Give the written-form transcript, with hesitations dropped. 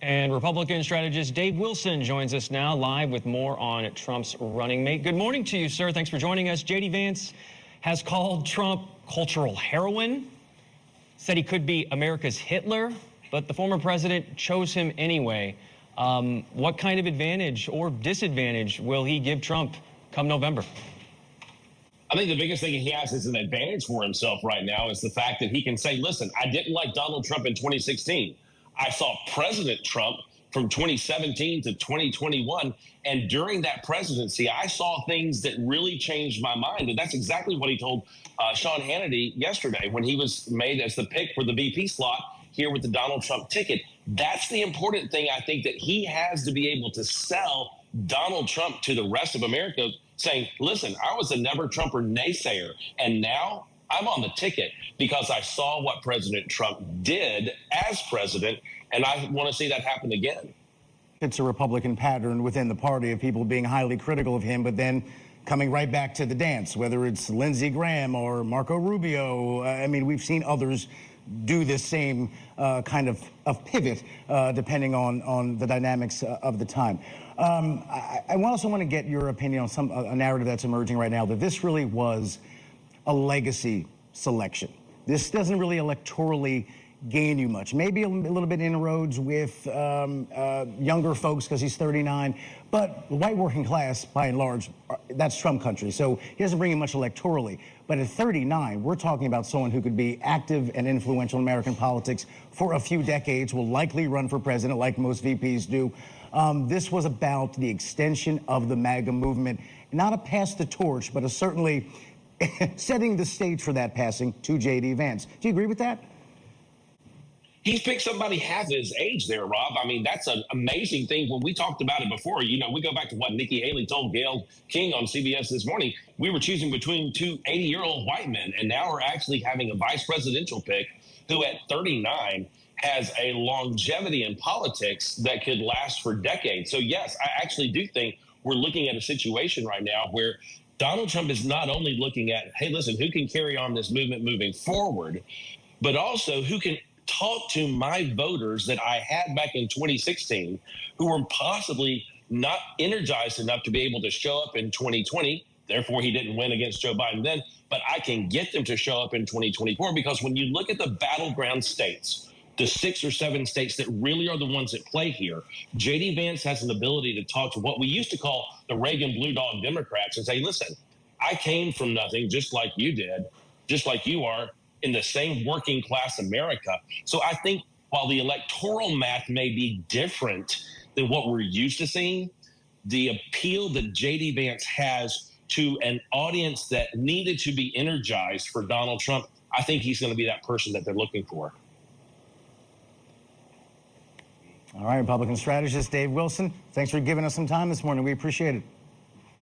And Republican strategist Dave Wilson joins us now live with more on Trump's running mate. Good morning to you, sir. Thanks for joining us. J.D. Vance has called Trump cultural heroin, said he could be America's Hitler, but the former president chose him anyway. What kind of advantage or disadvantage will he give Trump come November? I think the biggest thing he has as an advantage for himself right now is the fact that he can say, listen, I didn't like Donald Trump in 2016. I saw President Trump from 2017 to 2021. And during that presidency, I saw things that really changed my mind. And that's exactly what he told Sean Hannity yesterday when he was made as the pick for the VP slot here with the Donald Trump ticket. That's the important thing, I think, that he has to be able to sell Donald Trump to the rest of America, saying, listen, I was a never Trumper naysayer, and now I'm on the ticket because I saw what President Trump did as president, and I want to see that happen again. It's a Republican pattern within the party of people being highly critical of him, but then coming right back to the dance, whether it's Lindsey Graham or Marco Rubio. I mean, we've seen others do this same kind of pivot depending on the dynamics of the time. I also want to get your opinion on a narrative that's emerging right now, that this really was a legacy selection. This doesn't really electorally gain you much. Maybe a little bit inroads with younger folks because he's 39, but the white working class, by and large, that's Trump country, so he doesn't bring in much electorally. But at 39, we're talking about someone who could be active and influential in American politics for a few decades, will likely run for president like most VPs do. This was about the extension of the MAGA movement, not a pass the torch, but a certainly setting the stage for that passing to J.D. Vance. Do you agree with that? He's picked somebody half his age there, Rob. I mean, that's an amazing thing. When we talked about it before, you know, we go back to what Nikki Haley told Gayle King on CBS this morning. We were choosing between two 80-year-old white men, and now we're actually having a vice presidential pick who at 39 has a longevity in politics that could last for decades. So, yes, I actually do think we're looking at a situation right now where Donald Trump is not only looking at, hey, listen, who can carry on this movement moving forward, but also who can talk to my voters that I had back in 2016 who were possibly not energized enough to be able to show up in 2020. Therefore, he didn't win against Joe Biden then, but I can get them to show up in 2024 because when you look at the battleground states, the 6 or 7 states that really are the ones that play here, J.D. Vance has an ability to talk to what we used to call the Reagan Blue Dog Democrats and say, listen, I came from nothing just like you did, just like you are, in the same working class America. So I think while the electoral math may be different than what we're used to seeing, the appeal that J.D. Vance has to an audience that needed to be energized for Donald Trump, I think he's going to be that person that they're looking for. All right, Republican strategist Dave Wilson, thanks for giving us some time this morning. We appreciate it.